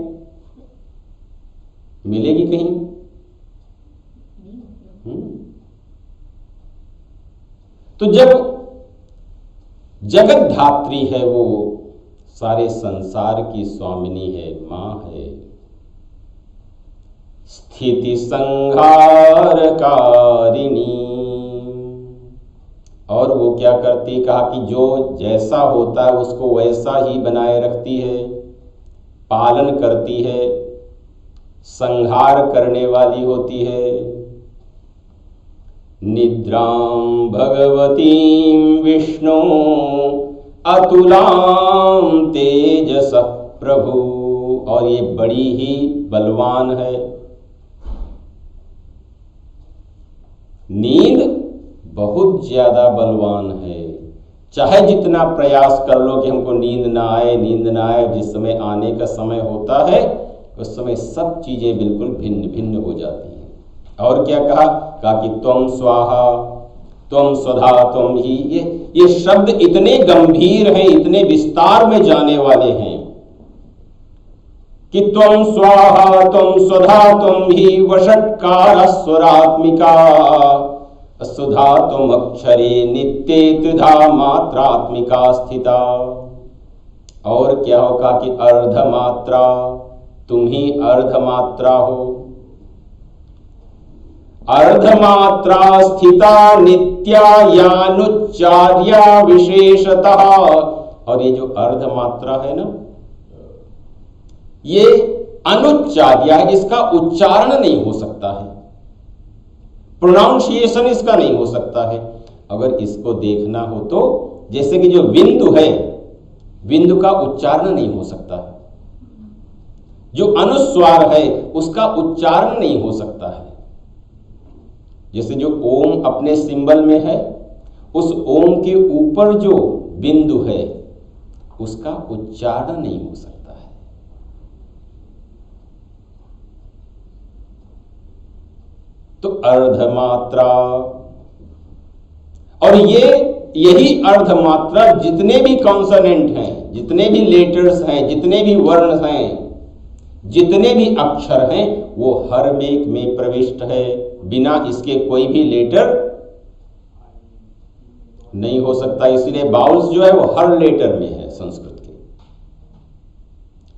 मिलेगी कहीं? तो जब जगत धात्री है, वो सारे संसार की स्वामिनी है, मां है। स्थिति संहार कारिणी, और वो क्या करती? कहा कि जो जैसा होता है उसको वैसा ही बनाए रखती है, पालन करती है, संहार करने वाली होती है। निद्रां भगवतीं विष्णु अतुलां तेजस प्रभु, और ये बड़ी ही बलवान है। नींद बहुत ज्यादा बलवान है। चाहे जितना प्रयास कर लो कि हमको नींद ना आए, नींद ना आए, जिस समय आने का समय होता है उस समय सब चीजें बिल्कुल भिन्न भिन्न हो जाती हैं। और क्या कहा? कहा कि त्वं स्वाहा, त्वं स्वधा, त्वं ही। ये शब्द इतने गंभीर हैं, इतने विस्तार में जाने वाले हैं कि त्वं स्वाहा, त्वं स्वधा, त्वं ही वषट्कार स्वरात्मिका सुधा, त्वं अक्षरे नित्ये त्रिधा मात्रात्मिका स्थिता। और क्या होगा कि अर्धमात्रा, तुम ही अर्धमात्रा हो। अर्धमात्रा स्थिता नित्या यानुच्चार्या विशेषतः। और ये जो अर्धमात्रा है ना, ये अनुच्चार्या है, इसका उच्चारण नहीं हो सकता है, प्रोनाउंसिएशन इसका नहीं हो सकता है। अगर इसको देखना हो तो जैसे कि जो बिंदु है, बिंदु का उच्चारण नहीं हो सकता है। जो अनुस्वार है उसका उच्चारण नहीं हो सकता है। जैसे जो ओम अपने सिंबल में है, उस ओम के ऊपर जो बिंदु है उसका उच्चारण नहीं हो सकता है। तो अर्धमात्रा, और यही अर्धमात्रा जितने भी कॉन्सोनेंट हैं, जितने भी लेटर्स हैं, जितने भी वर्ण हैं, जितने भी अक्षर हैं, वो हर एक में प्रविष्ट है। बिना इसके कोई भी लेटर नहीं हो सकता। इसीलिए बाउल्स जो है वो हर लेटर में है संस्कृत के।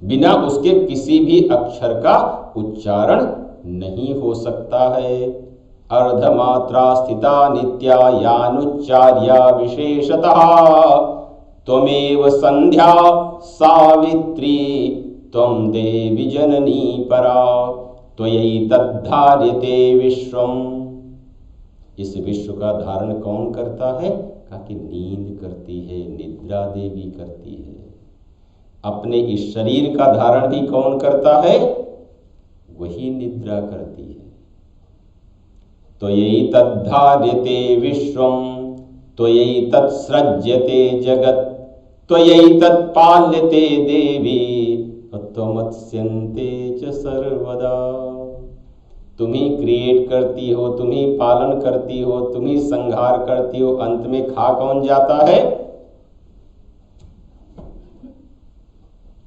बिना उसके किसी भी अक्षर का उच्चारण नहीं हो सकता है। अर्धमात्रा स्थिता नित्या यानुच्चार्या विशेषतः त्वमेव संध्या सावित्री त्वं देवी जननी परा त्वयि तद्धार्यते विश्वम। इस विश्व का धारण कौन करता है? कहा कि नींद करती है, निद्रा देवी करती है। अपने इस शरीर का धारण भी कौन करता है? वही निद्रा करती है। त्वयि तद्धार्यते विश्वम त्वयि तत्सृज्यते जगत् त्वयि तत्पाल्यते देवी त्वमत्स्यन्ते च सर्वदा। तुम ही क्रिएट करती हो, तुम ही पालन करती हो, तुम ही संहार करती हो, अंत में खा कौन जाता है?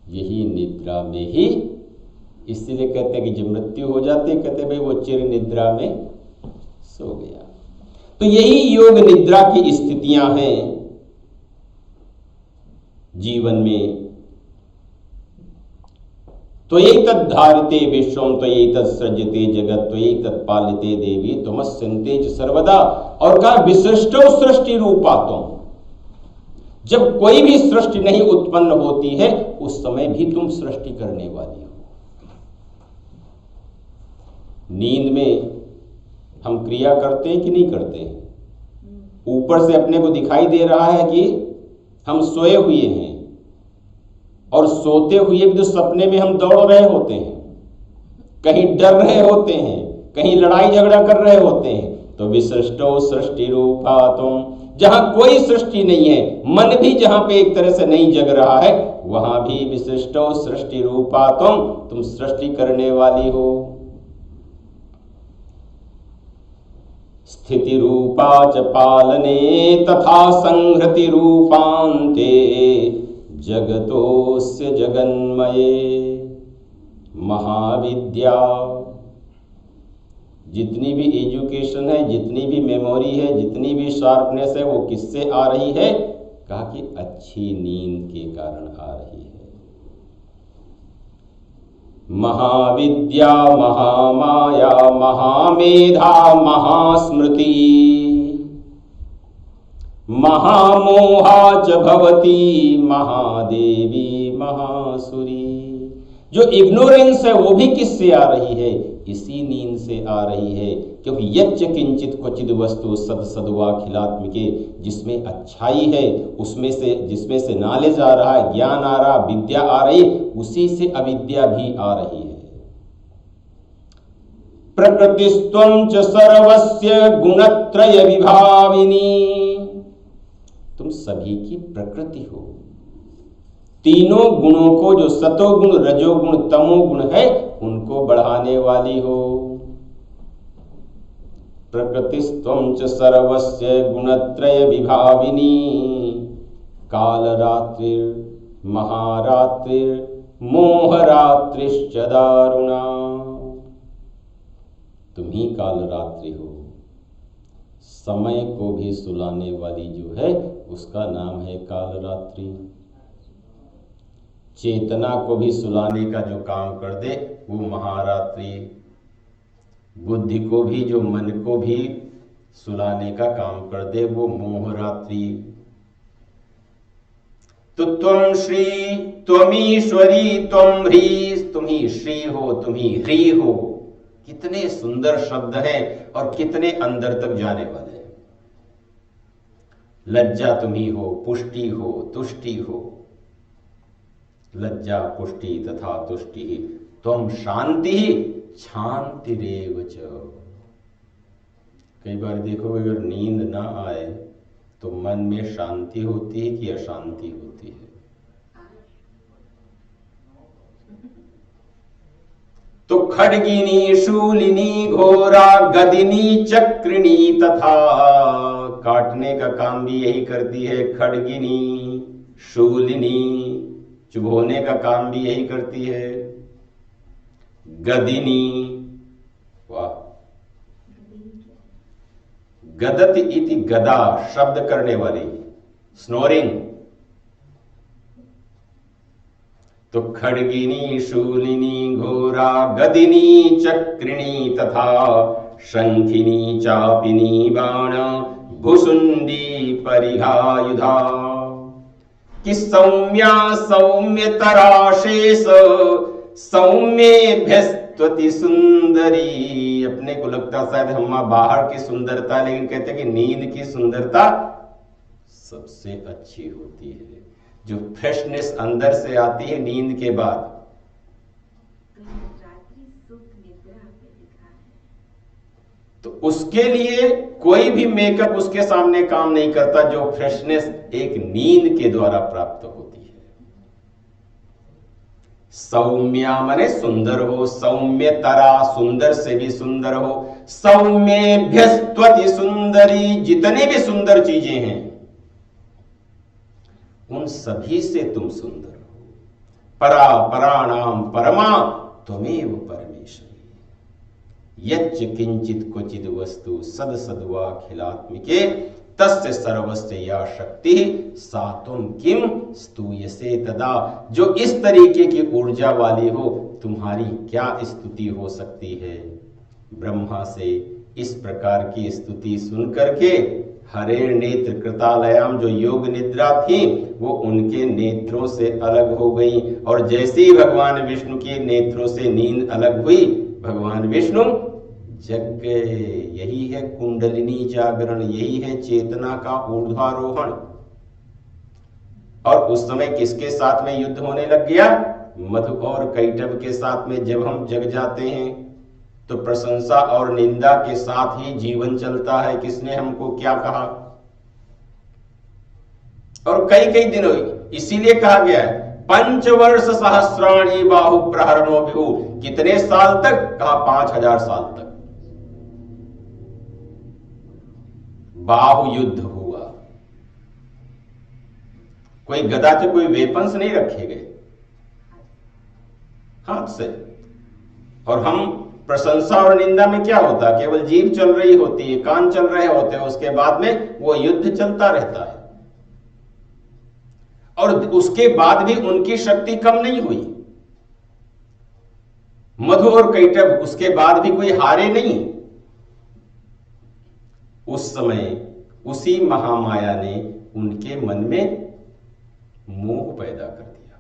यही निद्रा में ही। इसलिए कहते हैं कि जब मृत्यु हो जाती है, कहते भाई वो चिर निद्रा में सो गया। तो यही योग निद्रा की स्थितियां हैं जीवन में। त्वयि तद्धार्यते विश्वम त्वयि तत्सृज्यते जगत् त्वयि तत्पाल्यते देवी त्वमस्यन्ते च सर्वदा। और कहा विशिष्टो सृष्टि रूपा तुम। जब कोई भी सृष्टि नहीं उत्पन्न होती है उस समय भी तुम सृष्टि करने वाली हो। नींद में हम क्रिया करते हैं कि नहीं करते हैं? ऊपर से अपने को दिखाई दे रहा है कि हम सोए हुए हैं, और सोते हुए भी तो सपने में हम दौड़ रहे होते हैं, कहीं डर रहे होते हैं, कहीं लड़ाई झगड़ा कर रहे होते हैं। तो विशिष्टो सृष्टि रूपा तुम। जहां कोई सृष्टि नहीं है, मन भी जहां पे एक तरह से नहीं जग रहा है, वहां भी विशिष्टो सृष्टि रूपा तुम सृष्टि करने वाली हो। स्थिति रूपा च पालने तथा संहृति रूपान्ते जगतोस्य जगन्मये महाविद्या। जितनी भी एजुकेशन है, जितनी भी मेमोरी है, जितनी भी शार्पनेस है, वो किससे आ रही है? कहा कि अच्छी नींद के कारण आ रही है। महाविद्या महामाया महामेधा महास्मृति महामोहा च भवती महादेवी महासुरी। जो इग्नोरेंस है वो भी किससे आ रही है? इसी नींद से आ रही है। क्योंकि यच्च किंचित क्वचिद वस्तु सद सद्वाखिलात्मिके, जिसमें अच्छाई है, उसमें से जिसमें से नॉलेज आ रहा है, ज्ञान आ रहा, विद्या आ रही, उसी से अविद्या भी आ रही है। प्रकृतिस्त्वं च सर्वस्य गुणत्रय विभाविनी। तुम सभी की प्रकृति हो। तीनों गुणों को, जो सतोगुण रजोगुण तमोगुण है, उनको बढ़ाने वाली हो। प्रकृतिस्त्वं च सर्वस्य गुणत्रय विभाविनी कालरात्रिर् महारात्रिर् मोहरात्रिश्च दारुणा। तुम ही कालरात्रि हो। समय को भी सुलाने वाली जो है उसका नाम है कालरात्रि। चेतना को भी सुलाने का जो काम कर दे वो महारात्रि। बुद्धि को भी, जो मन को भी सुलाने का काम कर दे वो मोहरात्रि। तो तुम श्री त्वमीश्वरी त्वम ह्री। तुम ही श्री हो, तुम ही ह्री हो। कितने सुंदर शब्द हैं और कितने अंदर तक जाने वाले हैं। लज्जा तुम ही हो, पुष्टि हो, तुष्टि हो। लज्जा पुष्टि तथा तुष्टि त्वम शांति शांतिरेव च। कई बार देखो, अगर नींद ना आए तो मन में शांति होती है कि अशांति होती है? तो खड्गिनी शूलिनी घोरा गदिनी चक्रिणी तथा। काटने का काम भी यही करती है खड्गिनी, शूलिनी। चुभोने का काम भी यही करती है गदिनी। वाह। गदति इति गदा, शब्द करने वाली, स्नोरिंग। तो खड्गिनी शूलिनी घोरा गदिनी चक्रिणी तथा शंखिनी चापिनी बाण भुसुंडी परिहायुधा। कि सौम्या सौम्यतरा शेष सौम्येभ्यस्तमोभ्यश्च त्वति सुंदरी। अपने को लगता शायद हम बाहर की सुंदरता, लेकिन कहते हैं कि नींद की सुंदरता सबसे अच्छी होती है, जो फ्रेशनेस अंदर से आती है नींद के बाद। तो उसके लिए कोई भी मेकअप उसके सामने काम नहीं करता, जो फ्रेशनेस एक नींद के द्वारा प्राप्त होती है। सौम्या माने सुंदर हो, सौम्यतरा सुंदर से भी सुंदर हो, सौम्येभ्यस्त्वति सुंदरी। जितनी भी सुंदर चीजें हैं उन सभी से तुम सुंदर हो। परा पराणाम परमा त्वमेव परमेश्वरी। यच्च किंचित क्वचिद वस्तु सद सद्वाखिलात्मिके तस्य सर्वस्य या शक्ति सा तुम किम स्तूयसे तदा। जो इस तरीके की ऊर्जा वाली हो, तुम्हारी क्या स्तुति हो सकती है। ब्रह्मा से इस प्रकार की स्तुति सुन करके हरे नेत्र कृतालयाम, जो योग निद्रा थी, वो उनके नेत्रों से अलग हो गई। और जैसे ही भगवान विष्णु के नेत्रों से नींद अलग हुई, भगवान विष्णु जग गए। यही है कुंडलिनी जागरण, यही है चेतना का ऊर्ध्वारोहण। और उस समय किसके साथ में युद्ध होने लग गया? मधु और कैटभ के साथ में। जब हम जग जाते हैं तो प्रशंसा और निंदा के साथ ही जीवन चलता है। किसने हमको क्या कहा? और कई कई दिन हुई। इसीलिए कहा गया है पंचवर्ष सहस्राणी बाहु प्रहरणो विभु। कितने साल तक? कहा 5000 साल तक बाहु युद्ध हुआ। कोई गदा से कोई वेपन्स नहीं रखे गए हाथ से। और हम प्रशंसा और निंदा में क्या होता है? केवल जीभ चल रही होती है, कान चल रहे होते हैं, उसके बाद में वो युद्ध चलता रहता है। और उसके बाद भी उनकी शक्ति कम नहीं हुई। मधु और कैटभ उसके बाद भी कोई हारे नहीं। उस समय उसी महामाया ने उनके मन में मोह पैदा कर दिया।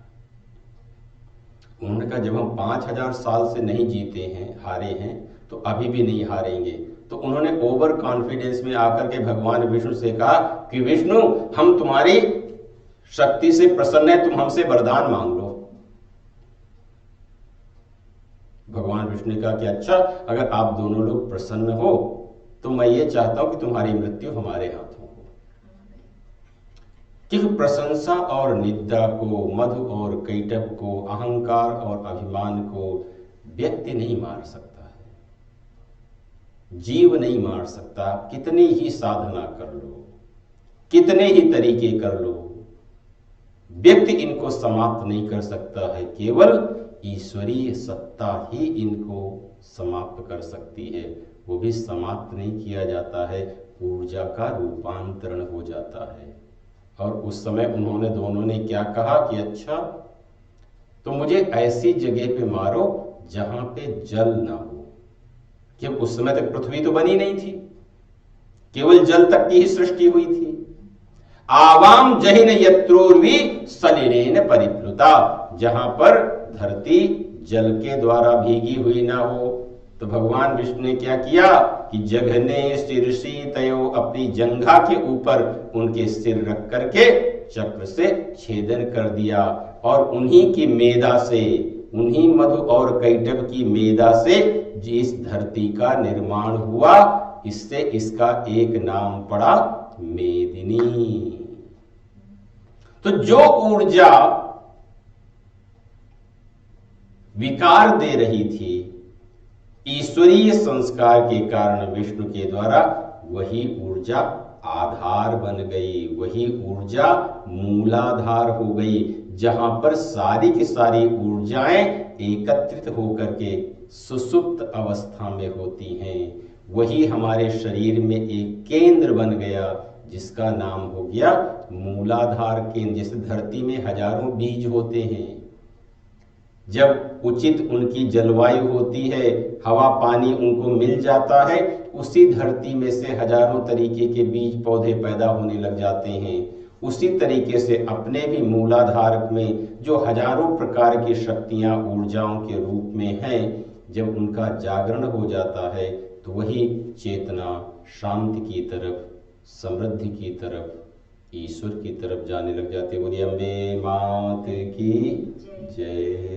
उन्होंने कहा जब हम 5000 साल से नहीं जीते हैं, हारे हैं, तो अभी भी नहीं हारेंगे। तो उन्होंने ओवर कॉन्फिडेंस में आकर के भगवान विष्णु से कहा कि विष्णु, हम तुम्हारी शक्ति से प्रसन्न है, तुम हमसे वरदान मांग लो। भगवान विष्णु ने कहा कि अच्छा, अगर आप दोनों लोग प्रसन्न हो तो मैं ये चाहता हूं कि तुम्हारी मृत्यु हमारे हाथों हो। कि प्रशंसा और निंदा को, मधु और कैटभ को, अहंकार और अभिमान को व्यक्ति नहीं मार सकता है, जीव नहीं मार सकता। कितनी ही साधना कर लो, कितने ही तरीके कर लो, व्यक्ति इनको समाप्त नहीं कर सकता है। केवल ईश्वरीय सत्ता ही इनको समाप्त कर सकती है। वो भी समाप्त नहीं किया जाता है, ऊर्जा का रूपांतरण हो जाता है। और उस समय उन्होंने दोनों ने क्या कहा कि अच्छा, तो मुझे ऐसी जगह पे मारो जहां पे जल ना हो। कि उस समय तक पृथ्वी तो बनी नहीं थी, केवल जल तक की ही सृष्टि हुई थी। आवाम जहिन यत्रोर्वी सलिलेन परिप्लुता, जहां पर धरती जल के द्वारा भीगी हुई ना हो। तो भगवान विष्णु ने क्या किया कि जघने शीर्षी तयो, अपनी जंघा के ऊपर उनके सिर रख करके चक्र से छेदन कर दिया। और उन्हीं की मेदा से, उन्हीं मधु और कैटभ की मेदा से जिस धरती का निर्माण हुआ, इससे इसका एक नाम पड़ा मेदिनी। तो जो ऊर्जा विकार दे रही थी ईश्वरीय संस्कार के कारण विष्णु के द्वारा, वही ऊर्जा आधार बन गई, वही ऊर्जा मूलाधार हो गई। जहां पर सारी की सारी ऊर्जाएं एकत्रित होकर के सुसुप्त अवस्था में होती हैं, वही हमारे शरीर में एक केंद्र बन गया, जिसका नाम हो गया मूलाधार केंद्र। जैसे धरती में हजारों बीज होते हैं, जब उचित उनकी जलवायु होती है, हवा पानी उनको मिल जाता है, उसी धरती में से हजारों तरीके के बीज पौधे पैदा होने लग जाते हैं। उसी तरीके से अपने भी मूलाधार में जो हजारों प्रकार की शक्तियां ऊर्जाओं के रूप में हैं, जब उनका जागरण हो जाता है तो वही चेतना शांति की तरफ, समृद्धि की तरफ, ईश्वर की तरफ जाने लग जाते। बोलिए अम्बे मात की जय।